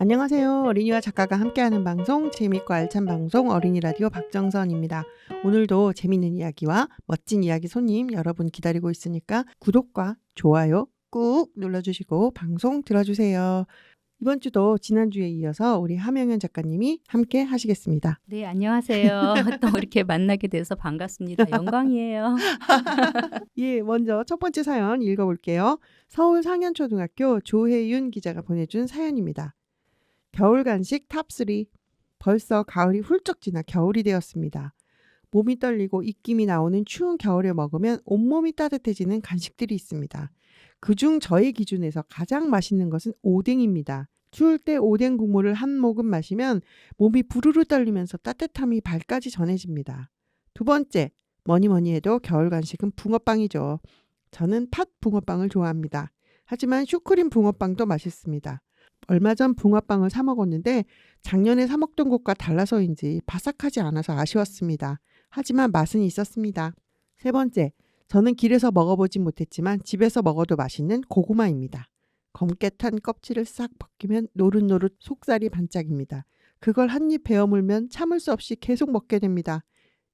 안녕하세요. 어린이와 작가가 함께하는 방송, 재미있고 알찬 방송 어린이 라디오 박정선입니다. 오늘도 재미있는 이야기와 멋진 이야기 손님 여러분 기다리고 있으니까 구독과 좋아요 꾹 눌러주시고 방송 들어주세요. 이번 주도 지난주에 이어서 우리 함영현 작가님이 함께 하시겠습니다. 네, 안녕하세요. 또 이렇게 만나게 돼서 반갑습니다. 영광이에요. 예, 먼저 첫 번째 사연 읽어볼게요. 서울 상현초등학교 조혜윤 기자가 보내준 사연입니다. 겨울 간식 탑3. 벌써 가을이 훌쩍 지나 겨울이 되었습니다. 몸이 떨리고 입김이 나오는 추운 겨울에 먹으면 온몸이 따뜻해지는 간식들이 있습니다. 그중 저의 기준에서 가장 맛있는 것은 오뎅입니다. 추울 때 오뎅 국물을 한 모금 마시면 몸이 부르르 떨리면서 따뜻함이 발까지 전해집니다. 두 번째, 뭐니 해도 겨울 간식은 붕어빵이죠. 저는 팥 붕어빵을 좋아합니다. 하지만 슈크림 붕어빵도 맛있습니다. 얼마 전 붕어빵을 사 먹었는데 작년에 사 먹던 것과 달라서인지 바삭하지 않아서 아쉬웠습니다. 하지만 맛은 있었습니다. 세 번째, 저는 길에서 먹어보진 못했지만 집에서 먹어도 맛있는 고구마입니다. 검게 탄 껍질을 싹 벗기면 노릇노릇 속살이 반짝입니다. 그걸 한 입 베어 물면 참을 수 없이 계속 먹게 됩니다.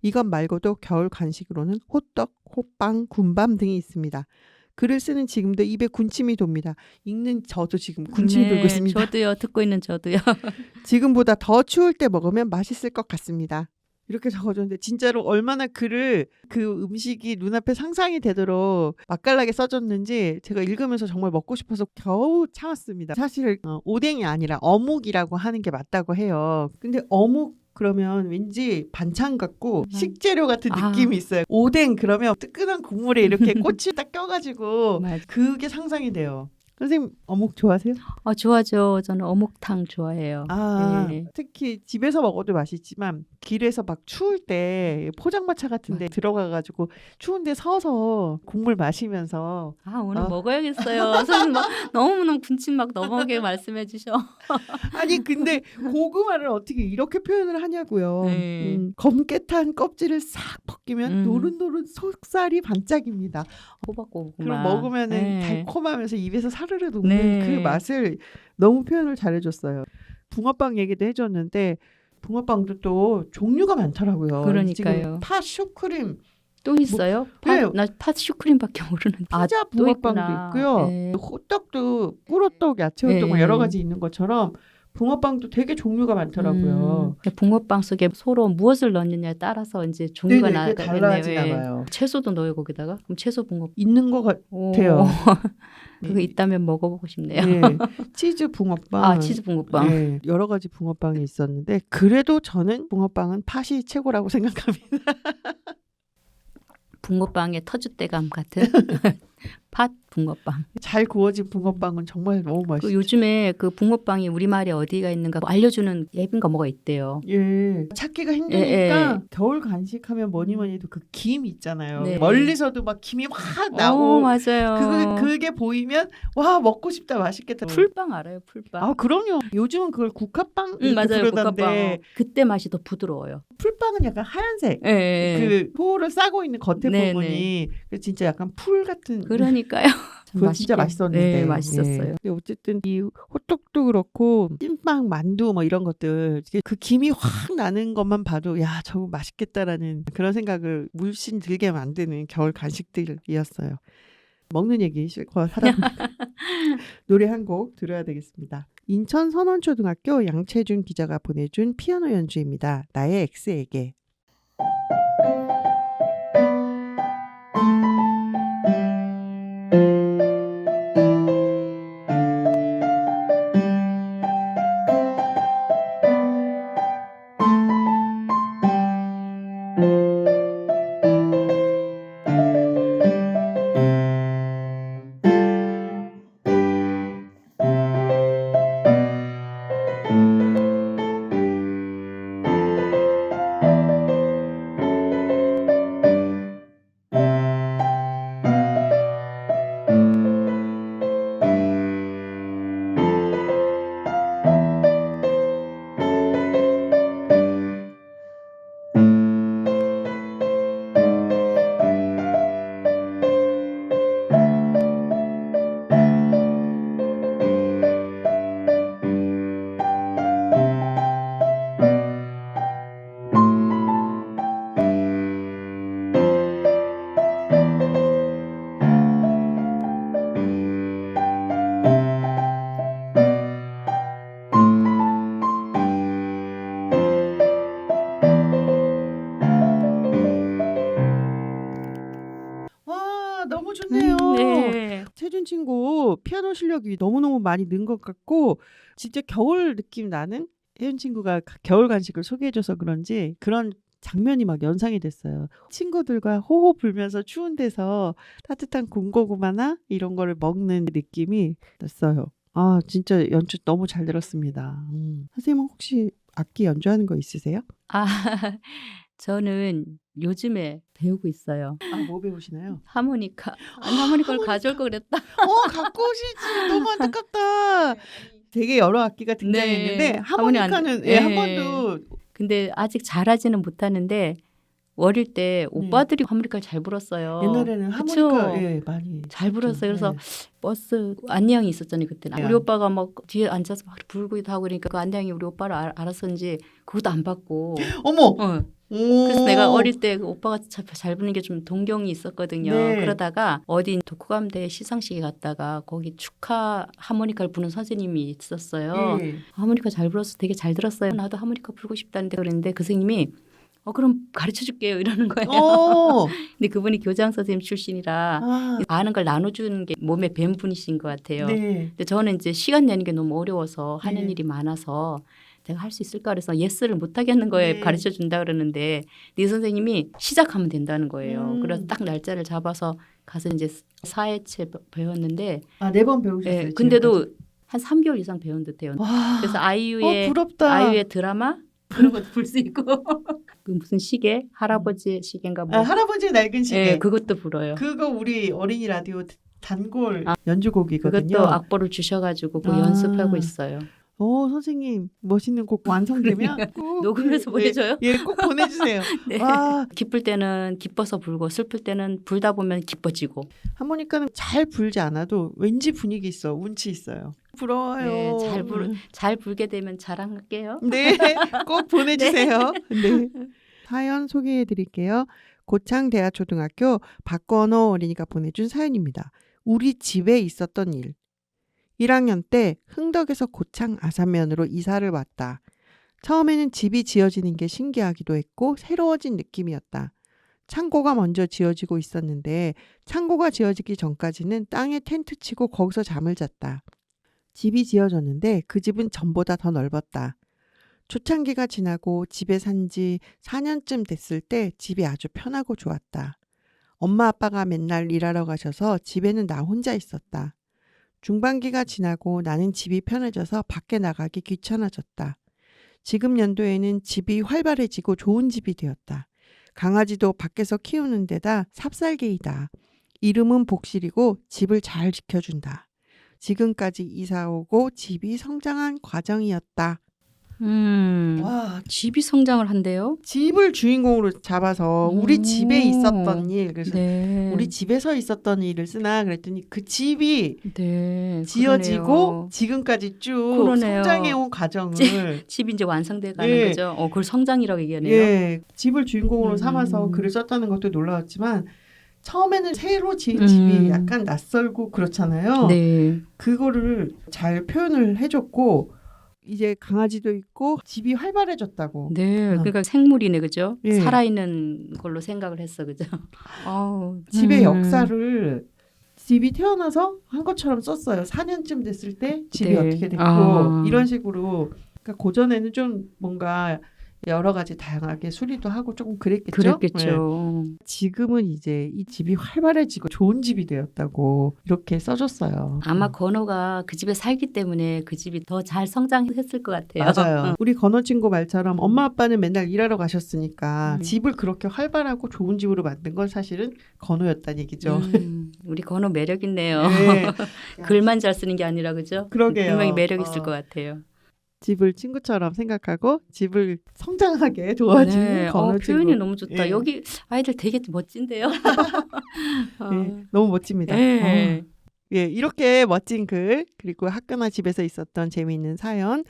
이것 말고도 겨울 간식으로는 호떡, 호빵, 군밤 등이 있습니다. 글을 쓰는 지금도 입에 군침이 돕니다. 읽는 저도 지금 군침이 돌고 있습니다. 저도요. 듣고 있는 저도요. 지금보다 더 추울 때 먹으면 맛있을 것 같습니다. 이렇게 적어줬는데 진짜로 얼마나 글을 그 음식이 눈앞에 상상이 되도록 맛깔나게 써줬는지 제가 읽으면서 정말 먹고 싶어서 겨우 참았습니다. 사실 오뎅이 아니라 어묵이라고 하는 게 맞다고 해요. 근데 어묵 그러면 왠지 반찬 같고 식재료 같은 느낌이 있어요. 오뎅 그러면 뜨끈한 국물에 이렇게 꼬치 딱 껴가지고 맞아. 그게 상상이 돼요. 선생님 어묵 좋아하세요? 좋아하죠. 저는 어묵탕 좋아해요. 네. 특히 집에서 먹어도 맛있지만 길에서 막 추울 때 포장마차 같은 데 들어가가지고 추운데 서서 국물 마시면서 오늘 먹어야겠어요. 선생님 너무너무 군침 막 넘어오게 말씀해 주셔. 아니 근데 고구마를 어떻게 이렇게 표현을 하냐고요. 검게 탄 껍질을 싹 벗기면 노릇노릇 속살이 반짝입니다. 호박고구마. 그럼 먹으면은 달콤하면서 입에서 사르르 녹는 그 맛을 너무 표현을 잘해줬어요. 붕어빵 얘기도 해줬는데 붕어빵도 또 종류가 많더라고요. 그러니까요. 지금 팥 슈크림 또 있어요? 나 팥 슈크림밖에 모르는데. 피자 붕어빵도 있고요. 호떡도 꿀호떡, 야채호떡 뭐 여러 가지 있는 것처럼 붕어빵도 되게 종류가 많더라고요. 붕어빵 속에 서로 무엇을 넣느냐에 따라서 이제 종류가 달라지나 봐요. 채소도 넣어요 거기다가? 그럼 채소 붕어빵 있는 것 같아요. 그거 있다면 먹어보고 싶네요. 치즈 붕어빵. 치즈 붕어빵. 여러 가지 붕어빵이 있었는데 그래도 저는 붕어빵은 팥이 최고라고 생각합니다. 붕어빵의 터줏대감 같은 팥 붕어빵. 잘 구워진 붕어빵은 정말 너무 맛있어요. 요즘에 그 붕어빵이 우리말에 어디가 있는가 알려주는 예쁜 거 뭐가 있대요. 찾기가 힘드니까 겨울 간식하면 뭐니 해도 그 김 있잖아요. 멀리서도 막 김이 확 나고 맞아요. 그게 보이면 와 먹고 싶다 맛있겠다. 풀빵 알아요? 풀빵. 그럼요. 요즘은 그걸 국화빵 이렇게 맞아요. 부르던데 국화빵. 그때 맛이 더 부드러워요. 풀빵은 약간 하얀색. 그 포를 싸고 있는 겉에 부분이 진짜 약간 풀 같은. 그러니까요. 그거 진짜 맛있었는데. 맛있었어요. 근데 어쨌든 이 호떡도 그렇고 찐빵, 만두 뭐 이런 것들 그 김이 확 나는 것만 봐도 야 저거 맛있겠다라는 그런 생각을 물씬 들게 만드는 겨울 간식들이었어요. 먹는 얘기 실컷 하다 보니까 노래 한 곡 들어야 되겠습니다. 인천 선원초등학교 양채준 기자가 보내준 피아노 연주입니다. 나의 X에게. 좋네요. 네. 세준 친구 피아노 실력이 너무너무 많이 는 것 같고 진짜 겨울 느낌 나는 혜윤 친구가 겨울 간식을 소개해줘서 그런지 그런 장면이 막 연상이 됐어요. 친구들과 호호 불면서 추운 데서 따뜻한 군고구마나 이런 거를 먹는 느낌이 났어요. 아 진짜 연주 너무 잘 들었습니다. 선생님은 혹시 악기 연주하는 거 있으세요? 아 저는 요즘에 배우고 있어요. 아 뭐 배우시나요? 하모니카. 아니 하모니카를 가져올 걸 그랬다. 갖고 오시지. 너무 안타깝다. 되게 여러 악기가 등장했는데 네. 하모니카는 예. 한 번도 근데 아직 잘하지는 못하는데 어릴 때 오빠들이 하모니카를 잘 불었어요. 옛날에는 그쵸? 하모니카 많이 잘 불었어요. 그래서 네. 버스 안내양이 있었잖아요 그때는. 네. 우리 오빠가 막 뒤에 앉아서 막 불고 하고 그러니까 그 안내양이 우리 오빠를 알았었는지 그것도 안 받고. 어머. 그래서 내가 어릴 때 그 오빠가 잘 부는 게 좀 동경이 있었거든요. 네. 그러다가 어디 독후감대 시상식에 갔다가 거기 축하 하모니카를 부는 선생님이 있었어요. 예. 하모니카 잘 불어서 되게 잘 들었어요. 나도 하모니카 불고 싶다는데 그랬는데 그 선생님이 그럼 가르쳐 줄게요 이러는 거예요. 근데 그분이 교장 선생님 출신이라 아는 걸 나눠주는 게 몸에 밴 분이신 것 같아요. 네. 근데 저는 이제 시간 내는 게 너무 어려워서 하는 네. 일이 많아서 내가 할 수 있을까 그래서 예스를 못 하겠는 거예요. 네. 가르쳐 준다 그러는데 네 선생님이 시작하면 된다는 거예요. 그래서 딱 날짜를 잡아서 가서 이제 4회째 배웠는데 4번 배우셨어요. 근데도 한 3개월 이상 배운 듯해요. 와. 그래서 아이유의 부럽다. 드라마 그런 것도 볼 수 있고 그 무슨 시계 할아버지 시계인가 뭐. 할아버지의 낡은 시계. 네, 그것도 불어요. 그거 우리 어린이 라디오 단골 연주곡이거든요. 그것도 악보를 주셔가지고 그 연습하고 있어요. 선생님 멋있는 곡 완성되면 꼭 녹음해서 보내줘요? 꼭 보내주세요. 네. 와. 기쁠 때는 기뻐서 불고 슬플 때는 불다 보면 기뻐지고. 하모니카는 잘 불지 않아도 왠지 분위기 있어. 운치 있어요. 부러워요. 네, 잘 불게 되면 자랑할게요. 네, 꼭 보내주세요. 네. 사연 소개해 드릴게요. 고창대하초등학교 박건호 어린이가 보내준 사연입니다. 우리 집에 있었던 일. 1학년 때 흥덕에서 고창 아산면으로 이사를 왔다. 처음에는 집이 지어지는 게 신기하기도 했고 새로워진 느낌이었다. 창고가 먼저 지어지고 있었는데 창고가 지어지기 전까지는 땅에 텐트 치고 거기서 잠을 잤다. 집이 지어졌는데 그 집은 전보다 더 넓었다. 초창기가 지나고 집에 산 지 4년쯤 됐을 때 집이 아주 편하고 좋았다. 엄마 아빠가 맨날 일하러 가셔서 집에는 나 혼자 있었다. 중반기가 지나고 나는 집이 편해져서 밖에 나가기 귀찮아졌다. 지금 연도에는 집이 활발해지고 좋은 집이 되었다. 강아지도 밖에서 키우는 데다 삽살개이다. 이름은 복실이고 집을 잘 지켜준다. 지금까지 이사 오고 집이 성장한 과정이었다. 와, 집이 성장을 한대요? 집을 주인공으로 잡아서 우리 집에 있었던 일, 그래서 네. 우리 집에서 있었던 일을 쓰나 그랬더니 그 집이 네, 지어지고 그러네요. 지금까지 쭉 그러네요. 성장해온 과정을 집이 이제 완성돼 가는 예. 거죠. 그걸 성장이라고 얘기하네요. 예, 집을 주인공으로 삼아서 글을 썼다는 것도 놀라웠지만 처음에는 새로 지은 집이 약간 낯설고 그렇잖아요. 네. 그거를 잘 표현을 해줬고 이제 강아지도 있고 집이 활발해졌다고. 네, 그러니까 생물이네, 그죠? 예. 살아있는 걸로 생각을 했어, 그죠? 집의 역사를 집이 태어나서 한 것처럼 썼어요. 4년쯤 됐을 때 집이 네. 어떻게 됐고 이런 식으로. 그러니까 고전에는 좀 뭔가 여러 가지 다양하게 수리도 하고 조금 그랬겠죠. 그랬겠죠. 네. 지금은 이제 이 집이 활발해지고 좋은 집이 되었다고 이렇게 써줬어요. 아마 건호가 그 집에 살기 때문에 그 집이 더 잘 성장했을 것 같아요. 맞아요. 우리 건호 친구 말처럼 엄마 아빠는 맨날 일하러 가셨으니까 집을 그렇게 활발하고 좋은 집으로 만든 건 사실은 건호였다는 얘기죠. 우리 건호 매력 있네요. 네. 글만 잘 쓰는 게 아니라 그죠? 그러게요. 분명히 매력 있을 것 같아요. 집을 친구처럼 생각하고 집을 성장하게 도와주는 네. 건호 친구. 표현이 너무 좋다. 예. 여기 아이들 되게 멋진데요. 예, 너무 멋집니다. 예. 예, 이렇게 멋진 글 그리고 학교나 집에서 있었던 재미있는 사연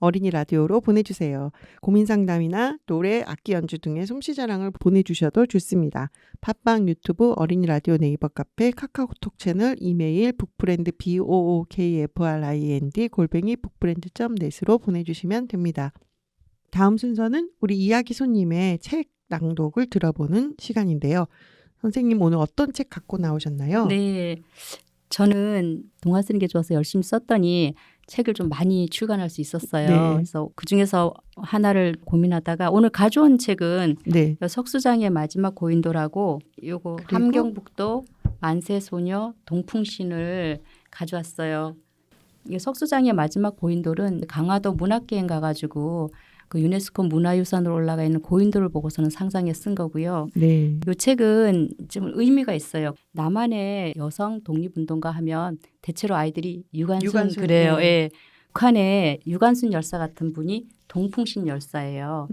어린이 라디오로 보내주세요. 고민 상담이나 노래, 악기 연주 등의 솜씨 자랑을 보내주셔도 좋습니다. 팟빵, 유튜브, 어린이 라디오 네이버 카페, 카카오톡 채널, 이메일 북프렌드 bookfriend @bookbrand.net으로 보내주시면 됩니다. 다음 순서는 우리 이야기 손님의 책 낭독을 들어보는 시간인데요. 선생님 오늘 어떤 책 갖고 나오셨나요? 네. 저는 동화 쓰는 게 좋아서 열심히 썼더니 책을 좀 많이 출간할 수 있었어요. 네. 그래서 그중에서 하나를 고민하다가 오늘 가져온 책은 네. 석수장의 마지막 고인돌하고 요거 그리고? 함경북도 만세소녀 동풍신을 가져왔어요. 이 석수장의 마지막 고인돌은 강화도 문학계행 가가지고 그 유네스코 문화유산으로 올라가 있는 고인돌을 보고서는 상상해 쓴 거고요. 네. 이 책은 좀 의미가 있어요. 남한의 여성 독립운동가 하면 대체로 아이들이 유관순 그래요. 네. 예. 북한의 유관순 열사 같은 분이 동풍신 열사예요.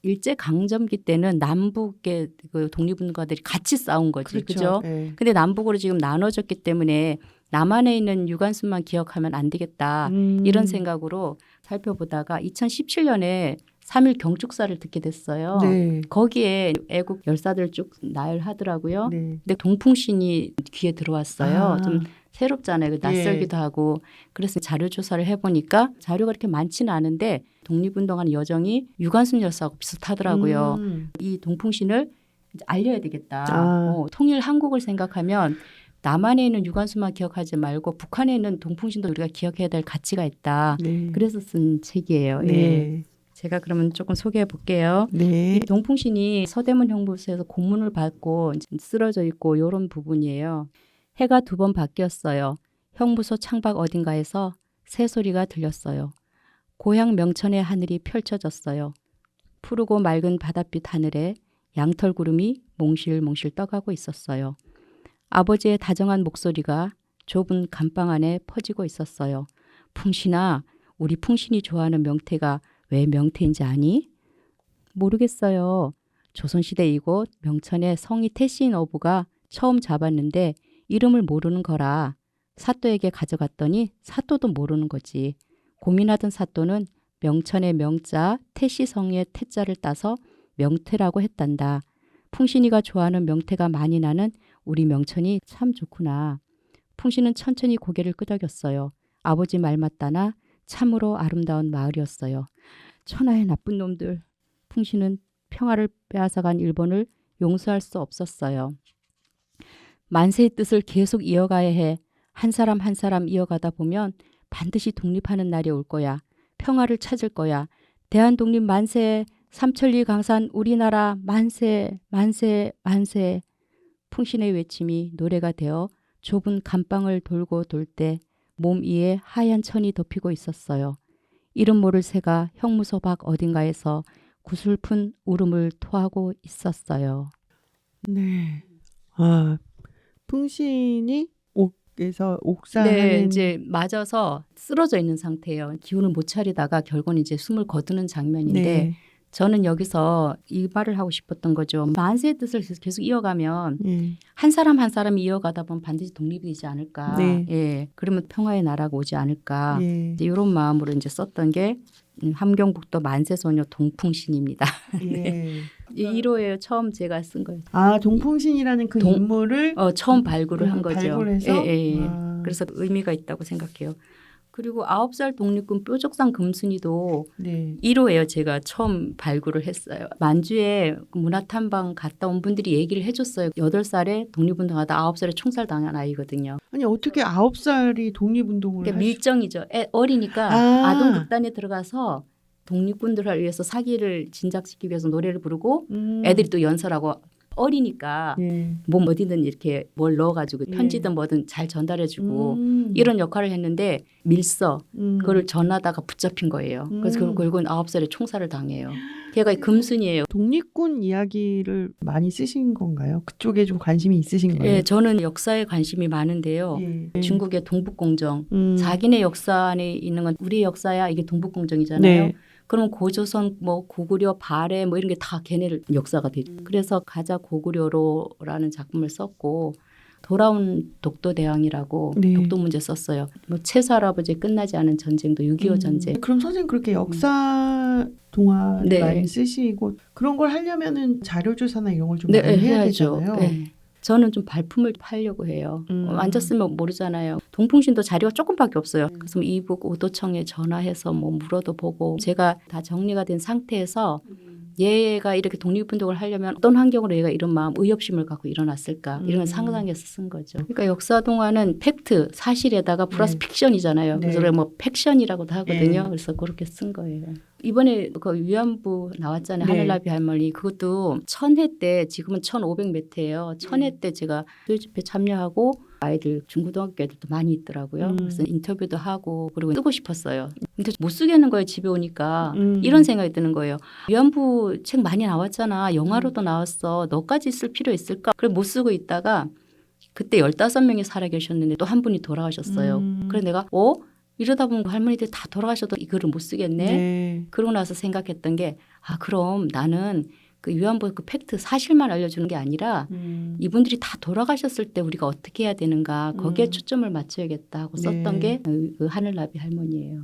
일제 강점기 때는 남북의 그 독립운동가들이 같이 싸운 거지, 그죠? 네. 근데 남북으로 지금 나눠졌기 때문에 남한에 있는 유관순만 기억하면 안 되겠다 이런 생각으로 살펴보다가 2017년에 3.1 경축사를 듣게 됐어요. 네. 거기에 애국 열사들 쭉 나열하더라고요. 네. 근데 동풍신이 귀에 들어왔어요. 아. 좀 새롭잖아요. 낯설기도 하고. 그래서 자료 조사를 해보니까 자료가 그렇게 많지는 않은데 독립운동하는 여정이 유관순 열사하고 비슷하더라고요. 이 동풍신을 이제 알려야 되겠다. 통일 한국을 생각하면 남한에 있는 유관순만 기억하지 말고 북한에 있는 동풍신도 우리가 기억해야 될 가치가 있다. 네. 그래서 쓴 책이에요. 네. 예. 제가 그러면 조금 소개해 볼게요. 네. 이 동풍신이 서대문 형무소에서 공문을 받고 쓰러져 있고 이런 부분이에요. 해가 2번 바뀌었어요. 형무소 창밖 어딘가에서 새소리가 들렸어요. 고향 명천의 하늘이 펼쳐졌어요. 푸르고 맑은 바닷빛 하늘에 양털구름이 몽실몽실 떠가고 있었어요. 아버지의 다정한 목소리가 좁은 감방 안에 퍼지고 있었어요. 풍신아, 우리 풍신이 좋아하는 명태가 왜 명태인지 아니? 모르겠어요. 조선시대 이곳 명천에 성이 태시인 어부가 처음 잡았는데 이름을 모르는 거라. 사또에게 가져갔더니 사또도 모르는 거지. 고민하던 사또는 명천의 명자 태시성의 태자를 따서 명태라고 했단다. 풍신이가 좋아하는 명태가 많이 나는 우리 명천이 참 좋구나. 풍신은 천천히 고개를 끄덕였어요. 아버지 말 맞다나 참으로 아름다운 마을이었어요. 천하의 나쁜 놈들. 풍신은 평화를 빼앗아간 일본을 용서할 수 없었어요. 만세의 뜻을 계속 이어가야 해. 한 사람 한 사람 이어가다 보면 반드시 독립하는 날이 올 거야. 평화를 찾을 거야. 대한독립 만세, 삼천리 강산 우리나라 만세, 만세, 만세. 풍신의 외침이 노래가 되어 좁은 감방을 돌고 돌 때 몸 위에 하얀 천이 덮이고 있었어요. 이름 모를 새가 형무소 밖 어딘가에서 구슬픈 울음을 토하고 있었어요. 네. 아, 풍신이 옥에서 네, 옥상하는 이제 맞아서 쓰러져 있는 상태예요. 기운을 못 차리다가 결국은 이제 숨을 거두는 장면인데 네. 저는 여기서 이 말을 하고 싶었던 거죠. 만세의 뜻을 계속 이어가면 네. 한 사람 한 사람 이어가다 보면 반드시 독립이 되지 않을까. 네. 예, 그러면 평화의 나라가 오지 않을까. 네. 이제 이런 마음으로 이제 썼던 게 함경북도 만세소녀 동풍신입니다. 예. 1호예요. 처음 제가 쓴 거예요. 아, 동풍신이라는 그 인물을 처음 발굴을 한 거죠. 발굴해서? 예, 예. 아. 그래서 의미가 있다고 생각해요. 그리고 9살 독립군 뾰족산 금순이도 네. 1호예요. 제가 처음 발굴을 했어요. 만주에 문화탐방 갔다 온 분들이 얘기를 해줬어요. 8살에 독립운동하다 9살에 총살 당한 아이거든요. 아니 어떻게 9살이 독립운동을 그러니까 밀정이죠. 어리니까 아동극단에 들어가서 독립군들을 위해서 사기를 진작시키기 위해서 노래를 부르고 애들이 또 연설하고 어리니까 예. 몸 어디든 이렇게 뭘 넣어가지고 예. 편지든 뭐든 잘 전달해주고 이런 역할을 했는데 밀서 그걸 전하다가 붙잡힌 거예요. 그래서 결국은 9살에 총살을 당해요. 걔가 금순이에요. 독립군 이야기를 많이 쓰신 건가요? 그쪽에 좀 관심이 있으신 거예요? 예, 저는 역사에 관심이 많은데요. 예. 중국의 동북공정. 자기네 역사 안에 있는 건 우리의 역사야. 이게 동북공정이잖아요. 네. 그럼 고조선, 뭐 고구려, 발해 뭐 이런 게 다 걔네를 역사가 되죠. 그래서 가자 고구려로라는 작품을 썼고 돌아온 독도대왕이라고 네. 독도 문제 썼어요. 뭐 채수 할아버지 끝나지 않은 전쟁도 6.25 전쟁. 그럼 선생님 그렇게 역사 동화를 네. 많이 쓰시고 그런 걸 하려면은 자료 조사나 이런 걸 좀 네, 많이 해야 해야죠. 되잖아요. 네. 저는 좀 발품을 팔려고 해요. 앉았으면 모르잖아요. 동풍신도 자료가 조금밖에 없어요. 그래서 이북 오도청에 전화해서 뭐 물어도 보고 제가 다 정리가 된 상태에서 얘가 이렇게 독립운동을 하려면 어떤 환경으로 얘가 이런 마음 의협심을 갖고 일어났을까 이런 상상해서 쓴 거죠. 그러니까 역사동화는 팩트 사실에다가 플러스 픽션이잖아요. 그래서 뭐 팩션이라고도 하거든요. 그래서 그렇게 쓴 거예요. 이번에 그 위안부 나왔잖아요. 하늘나비 할머니. 그것도 1000회 때 지금은 1500 몇 회예요. 1000회 때 제가 수요 집회 참여하고 아이들 중고등학교 애들도 많이 있더라고요. 그래서 인터뷰도 하고 그리고 쓰고 싶었어요. 근데 못 쓰겠는 거예요. 집에 오니까. 이런 생각이 드는 거예요. 위안부 책 많이 나왔잖아. 영화로도 나왔어. 너까지 쓸 필요 있을까? 그래 못 쓰고 있다가 그때 15명이 살아 계셨는데 또 한 분이 돌아가셨어요. 그래서 내가 이러다 보면 할머니들이 다 돌아가셔도 이 글을 못 쓰겠네. 그러고 나서 생각했던 게 그럼 나는 그 위안부 그 팩트 사실만 알려주는 게 아니라 이분들이 다 돌아가셨을 때 우리가 어떻게 해야 되는가 거기에 초점을 맞춰야겠다 하고 썼던 게 그 하늘나비 할머니예요.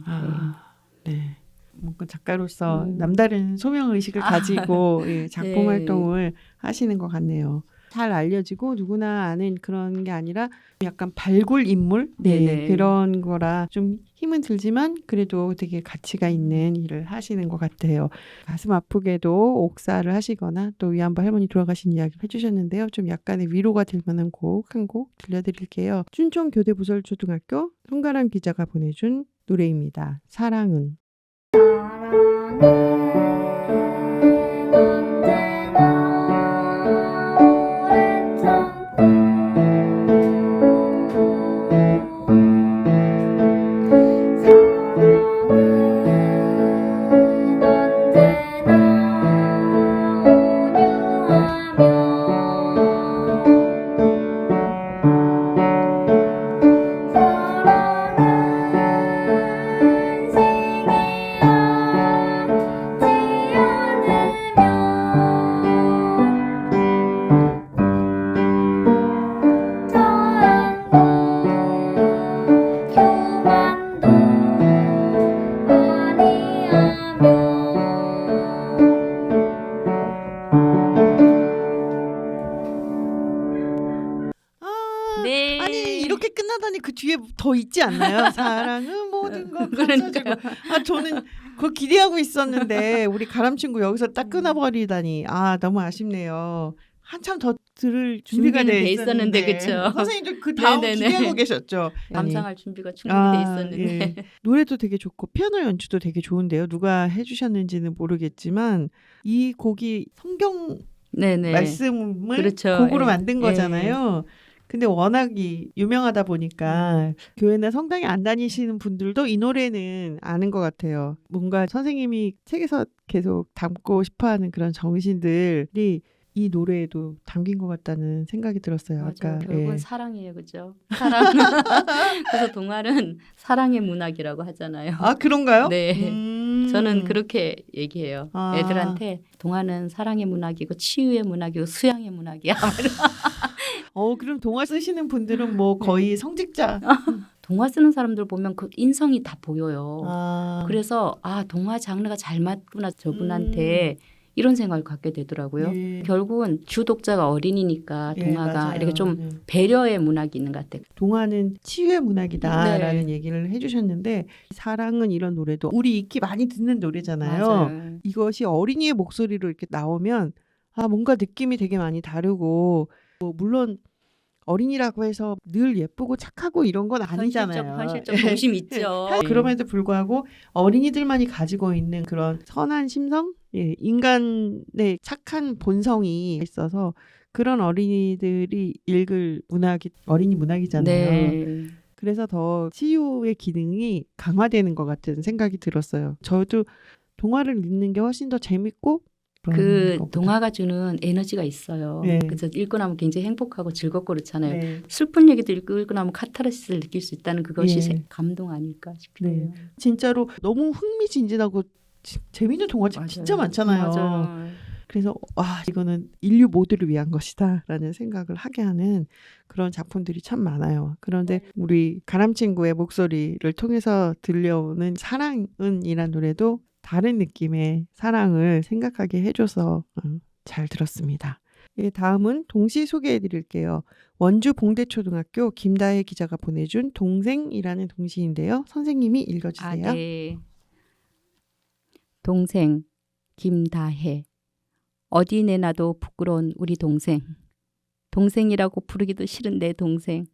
네. 뭔가 작가로서 남다른 소명 의식을 가지고 작품 활동을 하시는 것 같네요. 잘 알려지고 누구나 아는 그런 게 아니라 약간 발굴 인물 그런 거라 좀 힘은 들지만 그래도 되게 가치가 있는 일을 하시는 것 같아요. 가슴 아프게도 옥사를 하시거나 또 위안부 할머니 돌아가신 이야기를 해주셨는데요. 좀 약간의 위로가 될 만한 곡 한 곡 들려드릴게요. 춘천교대부설초등학교 송가람 기자가 보내준 노래입니다. 사랑은. 아니 이렇게 끝나다니 그 뒤에 더 있지 않나요? 사랑은 모든 걸 감싸주고. 저는 그거 기대하고 있었는데 우리 가람 친구 여기서 딱 끊어버리다니 너무 아쉽네요. 한참 더 들을 준비가 돼 있었는데 그쵸? 선생님도 그 다음 기대하고 계셨죠? 감상할 준비가 충분히 돼 있었는데 노래도 되게 좋고 피아노 연주도 되게 좋은데요. 누가 해주셨는지는 모르겠지만 이 곡이 성경 말씀을 곡으로 만든 거잖아요. 근데 워낙 유명하다 보니까 교회나 성당에 안 다니시는 분들도 이 노래는 아는 것 같아요. 뭔가 선생님이 책에서 계속 담고 싶어하는 그런 정신들이 이 노래에도 담긴 것 같다는 생각이 들었어요. 아까 결국은 사랑이에요, 그죠? 사랑. 그래서 동화는 사랑의 문학이라고 하잖아요. 그런가요? 네. 저는 그렇게 얘기해요. 애들한테 동화는 사랑의 문학이고 치유의 문학이고 수양의 문학이야. 그럼 동화 쓰시는 분들은 뭐 거의 성직자. 동화 쓰는 사람들 보면 그 인성이 다 보여요. 그래서 동화 장르가 잘 맞구나 저분한테 이런 생각을 갖게 되더라고요. 결국은 주 독자가 어린이니까 동화가 이렇게 좀 배려의 문학이 있는 것 같아요. 동화는 치유의 문학이다라는 얘기를 해주셨는데 사랑은 이런 노래도 우리 익히 많이 듣는 노래잖아요. 맞아요. 이것이 어린이의 목소리로 이렇게 나오면 뭔가 느낌이 되게 많이 다르고 물론 어린이라고 해서 늘 예쁘고 착하고 이런 건 아니잖아요. 현실적 동심이 있죠. 그럼에도 불구하고 어린이들만이 가지고 있는 그런 선한 심성, 인간의 착한 본성이 있어서 그런 어린이들이 읽을 문학이 어린이 문학이잖아요. 그래서 더 치유의 기능이 강화되는 것 같은 생각이 들었어요. 저도 동화를 읽는 게 훨씬 더 재밌고 그 동화가 주는 에너지가 있어요. 그래서 읽고 나면 굉장히 행복하고 즐겁고 그렇잖아요. 슬픈 얘기도 읽고 나면 카타르시스를 느낄 수 있다는 그것이 감동 아닐까 싶어요. 진짜로 너무 흥미진진하고 재미있는 동화책 진짜 많잖아요. 맞아요. 그래서 이거는 인류 모두를 위한 것이다 라는 생각을 하게 하는 그런 작품들이 참 많아요. 그런데 우리 가람 친구의 목소리를 통해서 들려오는 사랑은 이란 노래도 다른 느낌의 사랑을 생각하게 해줘서 잘 들었습니다. 다음은 동시 소개해드릴게요. 원주 봉대초등학교 김다혜 기자가 보내준 동생이라는 동시인데요. 선생님이 읽어주세요. 동생 김다혜. 어디 내놔도 부끄러운 우리 동생. 동생이라고 부르기도 싫은 내 동생.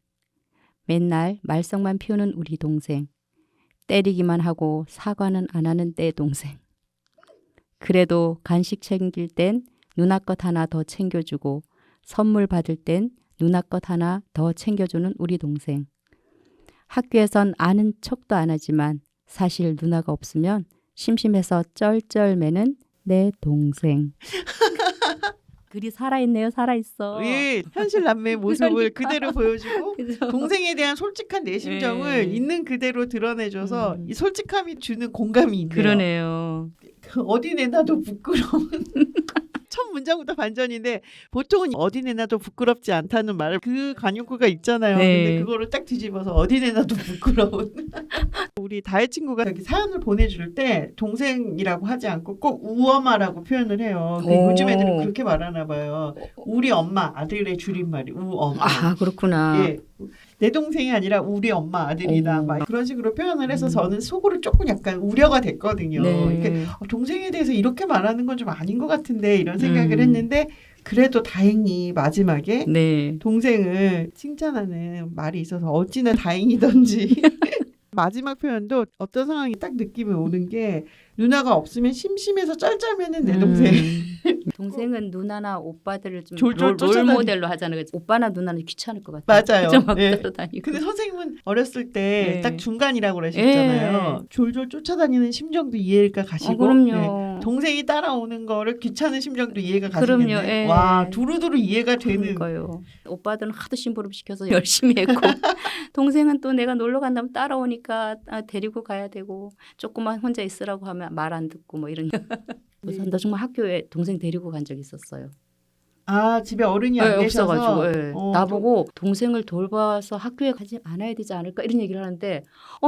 맨날 말썽만 피우는 우리 동생. 때리기만 하고 사과는 안 하는 내 동생. 그래도 간식 챙길 땐 누나 것 하나 더 챙겨주고 선물 받을 땐 누나 것 하나 더 챙겨주는 우리 동생. 학교에선 아는 척도 안 하지만 사실 누나가 없으면 심심해서 쩔쩔매는 내 동생. 글이 살아있네요. 살아있어. 예, 현실 남매의 모습을 그대로 보여주고 그죠? 동생에 대한 솔직한 내 심정을 예. 있는 그대로 드러내줘서 이 솔직함이 주는 공감이 있네요. 그러네요. 어디 내놔도 부끄러운 첫 문장부터 반전인데 보통은 어디 내놔도 부끄럽지 않다는 말을 그 관용구가 있잖아요. 네. 근데 그거를 딱 뒤집어서 어디 내놔도 부끄러운 우리 다혜 친구가 여기 사연을 보내줄 때 동생이라고 하지 않고 꼭 우엄마라고 표현을 해요. 근데 오. 요즘 애들은 그렇게 말하나 봐요. 우리 엄마 아들의 줄임말이 우엄마. 아 그렇구나. 예. 내 동생이 아니라 우리 엄마 아들이다. 오. 막 그런 식으로 표현을 해서 저는 속으로 조금 약간 우려가 됐거든요. 네. 이렇게 동생에 대해서 이렇게 말하는 건 좀 아닌 것 같은데 이런 생각을 했는데 그래도 다행히 마지막에 네. 동생을 칭찬하는 말이 있어서 어찌나 다행이던지 마지막 표현도 어떤 상황이 딱 느낌이 오는 게 누나가 없으면 심심해서 쩔쩔매는 내 동생. 동생은 누나나 오빠들을 좀 졸졸 롤 쫓아다니- 모델로 하잖아요. 오빠나 누나는 귀찮을 것 같아요. 맞아요. 그죠? 막 예. 따라다니고. 근데 선생님은 어렸을 때 네. 딱 중간이라고 그러셨잖아요. 졸졸 쫓아다니는 심정도 이해가 가시고 그럼요. 동생이 따라오는 거를 귀찮은 심정도 이해가 가시겠네. 그럼요. 예. 와 두루두루 이해가 되는. 그러니까요. 오빠들은 하도 심부름 시켜서 열심히 했고 동생은 또 내가 놀러 간다면 따라오니까 데리고 가야 되고 조금만 혼자 있으라고 하면 말 안 듣고 뭐 이런. 그래서 나 정말 학교에 동생 데리고 간 적이 있었어요. 아 집에 어른이 안 계셔서. 없어가지고 예. 나보고 동생을 돌봐서 학교에 가지 않아야 되지 않을까 이런 얘기를 하는데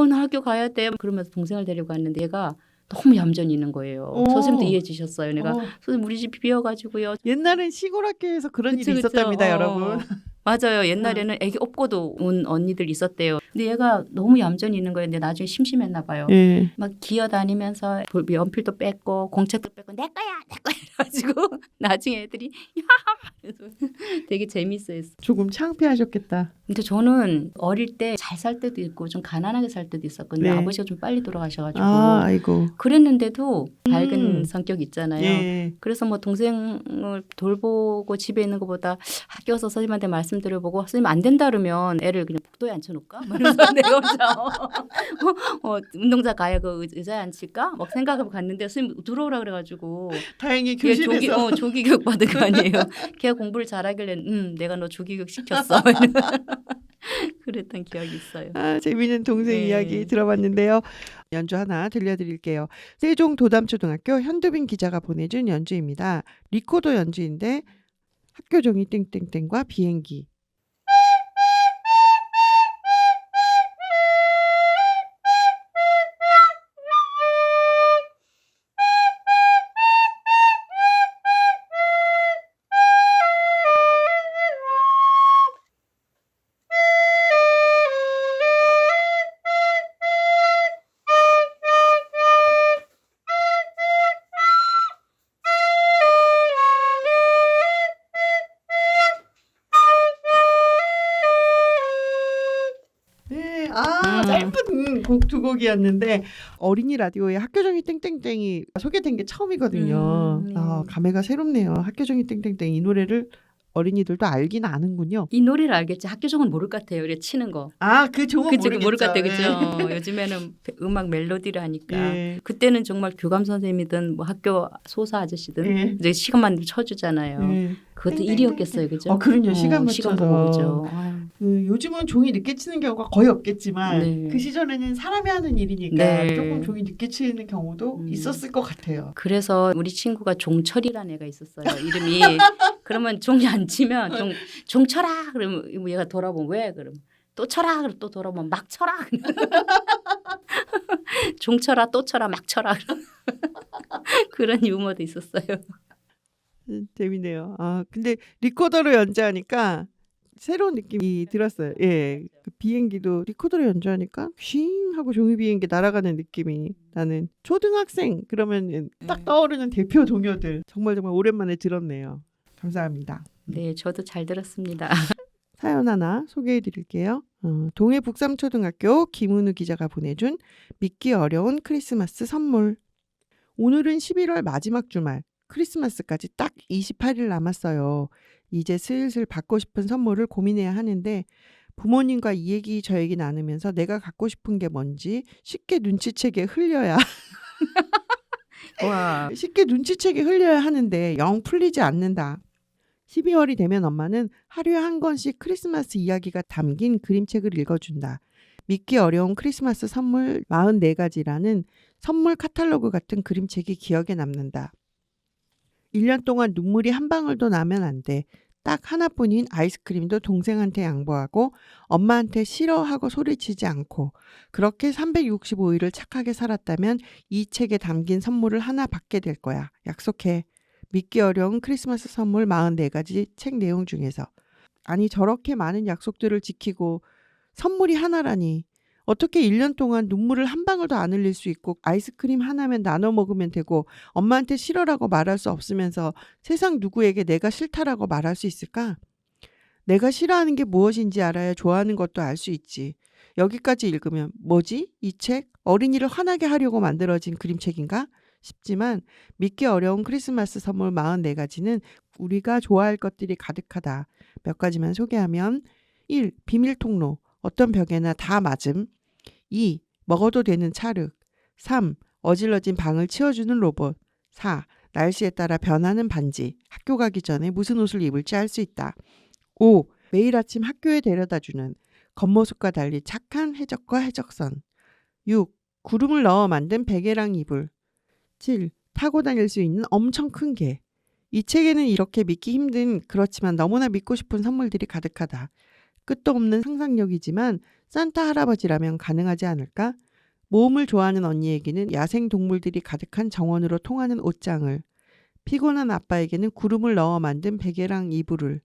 나 학교 가야 돼 그러면서 동생을 데리고 갔는데 얘가 너무 얌전히 있는 거예요. 선생님도 이해해 주셨어요. 내가 선생님 우리 집 비어가지고요. 옛날엔 시골 학교에서 그런 그쵸, 일이 그쵸. 있었답니다, 여러분. 맞아요. 옛날에는 애기 업고도 온 언니들 있었대요. 근데 얘가 너무 얌전히 있는 거예요. 근데 나중에 심심했나 봐요. 예. 막 기어다니면서 연필도 뺐고 공책도 뺐고 내 거야 해가지고 나중에 애들이 야 그래서 되게 재밌어했어. 조금 창피하셨겠다. 근데 저는 어릴 때 잘 살 때도 있고 좀 가난하게 살 때도 있었거든요. 네. 아버지가 좀 빨리 돌아가셔가지고 아이고. 그랬는데도 밝은 성격 있잖아요. 예. 그래서 뭐 동생을 돌보고 집에 있는 것보다 학교 와서 선생님한테 말씀드려보고 선생님 안 된다 그러면 애를 그냥 복도에 앉혀놓을까? 그래서 내가 혼자 운동장 가야 그 의자에 앉힐까? 막 생각하고 갔는데 선생님 들어오라 그래가지고 다행히 걔 교실에서. 조기 교육 받은 거 아니에요. 걔가 공부를 잘하길래 내가 너 조기 교육 시켰어. 그랬던 기억이 있어요. 재미있는 동생 네. 이야기 들어봤는데요. 연주 하나 들려드릴게요. 세종도담초등학교 현두빈 기자가 보내준 연주입니다. 리코더 연주인데 학교 종이 땡땡땡과 비행기. 네, 짧은 곡 두 곡이었는데 어린이 라디오에 학교종이 땡땡땡이 소개된 게 처음이거든요. 감회가 새롭네요. 학교종이 땡땡땡 이 노래를 어린이들도 알긴 아는군요. 이 노래를 알겠지. 학교종은 모를 것 같아요. 이래 치는 거. 그 종은 그치, 모르겠죠. 모를 것 같아, 그죠? 요즘에는 음악 멜로디를 하니까. 예. 그때는 정말 교감 선생님이든 뭐 학교 소사 아저씨든 예. 이제 시간만 쳐주잖아요. 예. 그것도 일이었겠어요, 그죠? 그럼요. 시간 맞춰서. 보고 그죠. 요즘은 종이 늦게 치는 경우가 거의 없겠지만 네. 그 시절에는 사람이 하는 일이니까 네. 조금 종이 늦게 치는 경우도 있었을 것 같아요. 그래서 우리 친구가 종철이라는 애가 있었어요. 이름이. 그러면 종이 안 치면 종 쳐라. 그러면 얘가 돌아보면 왜? 그러면 또 쳐라. 그럼 또 돌아보면 막 쳐라. 종 쳐라, 또 쳐라, 막 쳐라. 그런 유머도 있었어요. 재밌네요. 근데 리코더로 연주하니까 새로운 느낌이 들었어요. 예, 그 비행기도 리코더로 연주하니까 윙 하고 종이 비행기 날아가는 느낌이 나는 초등학생 그러면 딱 떠오르는 대표 동요들 정말 오랜만에 들었네요. 감사합니다. 네, 저도 잘 들었습니다. 사연 하나 소개해 드릴게요. 동해 북삼초등학교 김은우 기자가 보내준 믿기 어려운 크리스마스 선물. 오늘은 11월 마지막 주말, 크리스마스까지 딱 28일 남았어요. 이제 슬슬 받고 싶은 선물을 고민해야 하는데 부모님과 이 얘기 저 얘기 나누면서 내가 갖고 싶은 게 뭔지 쉽게 눈치채게 흘려야 와, 쉽게 눈치채게 흘려야 하는데 영 풀리지 않는다. 12월이 되면 엄마는 하루에 한 권씩 크리스마스 이야기가 담긴 그림책을 읽어준다. 믿기 어려운 크리스마스 선물 44가지라는 선물 카탈로그 같은 그림책이 기억에 남는다. 1년 동안 눈물이 한 방울도 나면 안 돼. 딱 하나뿐인 아이스크림도 동생한테 양보하고 엄마한테 싫어하고 소리치지 않고 그렇게 365일을 착하게 살았다면 이 책에 담긴 선물을 하나 받게 될 거야. 약속해. 믿기 어려운 크리스마스 선물 44가지 책 내용 중에서. 아니 저렇게 많은 약속들을 지키고 선물이 하나라니. 어떻게 1년 동안 눈물을 한 방울도 안 흘릴 수 있고 아이스크림 하나면 나눠 먹으면 되고 엄마한테 싫어라고 말할 수 없으면서 세상 누구에게 내가 싫다라고 말할 수 있을까? 내가 싫어하는 게 무엇인지 알아야 좋아하는 것도 알 수 있지. 여기까지 읽으면 뭐지? 이 책? 어린이를 화나게 하려고 만들어진 그림책인가? 싶지만 믿기 어려운 크리스마스 선물 44가지는 우리가 좋아할 것들이 가득하다. 몇 가지만 소개하면 1. 비밀 통로. 어떤 벽에나 다 맞음. 2. 먹어도 되는 찰흙. 3. 어질러진 방을 치워주는 로봇. 4. 날씨에 따라 변하는 반지. 학교 가기 전에 무슨 옷을 입을지 알 수 있다. 5. 매일 아침 학교에 데려다주는 겉모습과 달리 착한 해적과 해적선. 6. 구름을 넣어 만든 베개랑 이불. 7. 타고 다닐 수 있는 엄청 큰 개. 이 책에는 이렇게 믿기 힘든 그렇지만 너무나 믿고 싶은 선물들이 가득하다. 끝도 없는 상상력이지만 산타 할아버지라면 가능하지 않을까? 모험을 좋아하는 언니에게는 야생 동물들이 가득한 정원으로 통하는 옷장을, 피곤한 아빠에게는 구름을 넣어 만든 베개랑 이불을,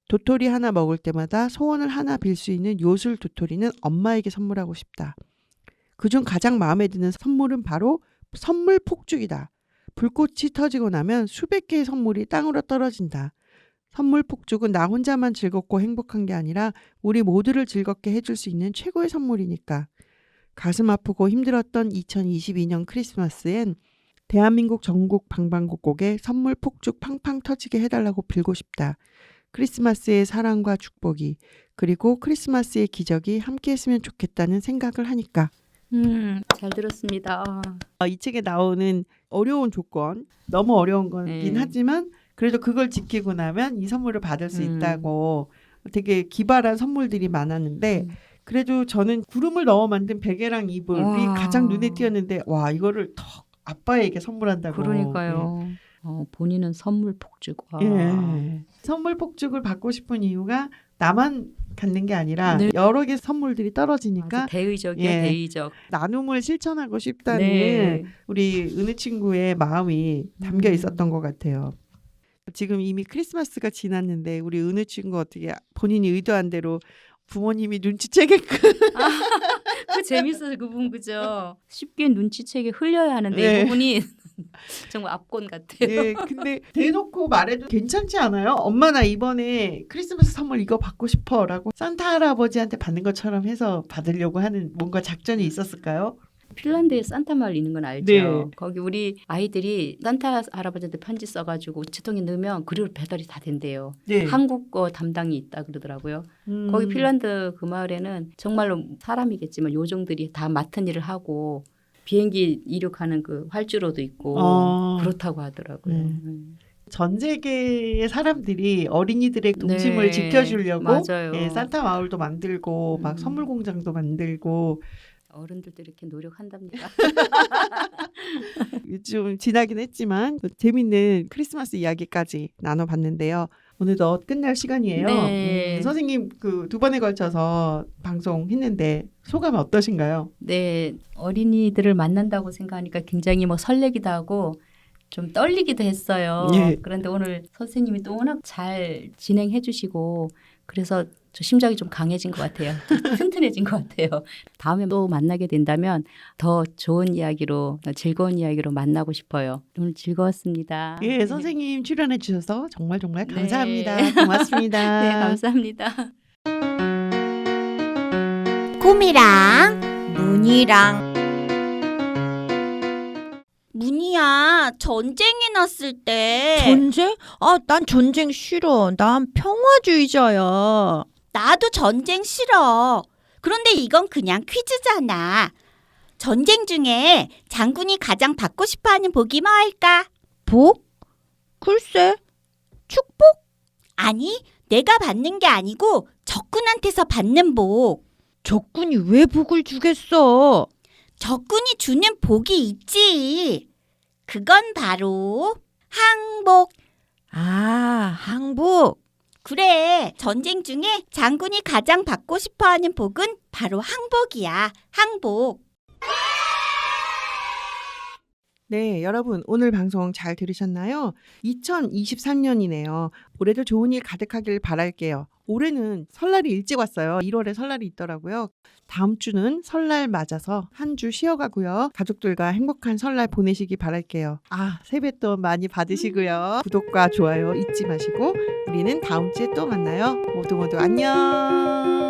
도토리 하나 먹을 때마다 소원을 하나 빌 수 있는 요술 도토리는 엄마에게 선물하고 싶다. 그중 가장 마음에 드는 선물은 바로 선물 폭죽이다. 불꽃이 터지고 나면 수백 개의 선물이 땅으로 떨어진다. 선물 폭죽은 나 혼자만 즐겁고 행복한 게 아니라 우리 모두를 즐겁게 해줄 수 있는 최고의 선물이니까. 가슴 아프고 힘들었던 2022년 크리스마스엔 대한민국 전국 방방곡곡에 선물 폭죽 팡팡 터지게 해달라고 빌고 싶다. 크리스마스의 사랑과 축복이 그리고 크리스마스의 기적이 함께했으면 좋겠다는 생각을 하니까. 잘 들었습니다. 이 책에 나오는 어려운 조건, 너무 어려운 거긴 하지만 그래도 그걸 지키고 나면 이 선물을 받을 수 있다고 되게 기발한 선물들이 많았는데 그래도 저는 구름을 넣어 만든 베개랑 이불이 가장 눈에 띄었는데 와 이거를 더 아빠에게 선물한다고. 그러니까요. 본인은 선물 폭죽. 예. 선물 폭죽을 받고 싶은 이유가 나만 갖는 게 아니라 네. 여러 개 선물들이 떨어지니까 대의적이야. 예. 대의적. 나눔을 실천하고 싶다는 네. 우리 은우 친구의 마음이 담겨 있었던 것 같아요. 지금 이미 크리스마스가 지났는데 우리 은우 친구 어떻게 본인이 의도한 대로 부모님이 눈치채게끔 그 재밌어요. 그 부분 그죠. 쉽게 눈치채게 흘려야 하는데 네. 이 부분이 정말 압권 같아요. 네, 근데 대놓고 말해도 괜찮지 않아요? 엄마 나 이번에 크리스마스 선물 이거 받고 싶어라고 산타 할아버지한테 받는 것처럼 해서 받으려고 하는 뭔가 작전이 있었을까요? 핀란드에 산타 마을 있는 건 알죠. 네. 거기 우리 아이들이 산타 할아버지한테 편지 써가지고 우체통에 넣으면 그리로 배달이 다 된대요. 네. 한국 거 담당이 있다 그러더라고요. 거기 핀란드 그 마을에는 정말로 사람이겠지만 요정들이 다 맡은 일을 하고 비행기 이륙하는 그 활주로도 있고 그렇다고 하더라고요. 전 세계의 사람들이 어린이들의 동심을 지켜주려고 맞아요. 예, 산타 마을도 만들고 막 선물 공장도 만들고 어른들도 이렇게 노력한답니다. 좀 지나긴 했지만 재밌는 크리스마스 이야기까지 나눠봤는데요. 오늘도 끝날 시간이에요. 네. 선생님 그 2번에 걸쳐서 방송했는데 소감은 어떠신가요? 네, 어린이들을 만난다고 생각하니까 굉장히 뭐 설레기도 하고 좀 떨리기도 했어요. 예. 그런데 오늘 선생님이 또 워낙 잘 진행해 주시고 그래서 저 심장이 좀 강해진 것 같아요. 튼튼해진 것 같아요. 다음에 또 만나게 된다면 더 좋은 이야기로 즐거운 이야기로 만나고 싶어요. 오늘 즐거웠습니다. 예, 선생님 출연해 주셔서 정말 네. 감사합니다. 고맙습니다. 네, 감사합니다. 꿈이랑 문이랑 문이야, 전쟁이 났을 때 전쟁? 아, 난 전쟁 싫어. 난 평화주의자야. 나도 전쟁 싫어. 그런데 이건 그냥 퀴즈잖아. 전쟁 중에 장군이 가장 받고 싶어하는 복이 뭐일까? 복? 글쎄, 축복? 아니, 내가 받는 게 아니고 적군한테서 받는 복. 적군이 왜 복을 주겠어? 적군이 주는 복이 있지. 그건 바로 항복. 아, 항복. 그래, 전쟁 중에 장군이 가장 받고 싶어하는 복은 바로 항복이야. 항복. 네, 여러분 오늘 방송 잘 들으셨나요? 2023년이네요. 올해도 좋은 일 가득하길 바랄게요. 올해는 설날이 일찍 왔어요. 1월에 설날이 있더라고요. 다음 주는 설날 맞아서 한 주 쉬어가고요. 가족들과 행복한 설날 보내시기 바랄게요. 세뱃돈 많이 받으시고요. 구독과 좋아요 잊지 마시고 우리는 다음 주에 또 만나요. 모두 안녕.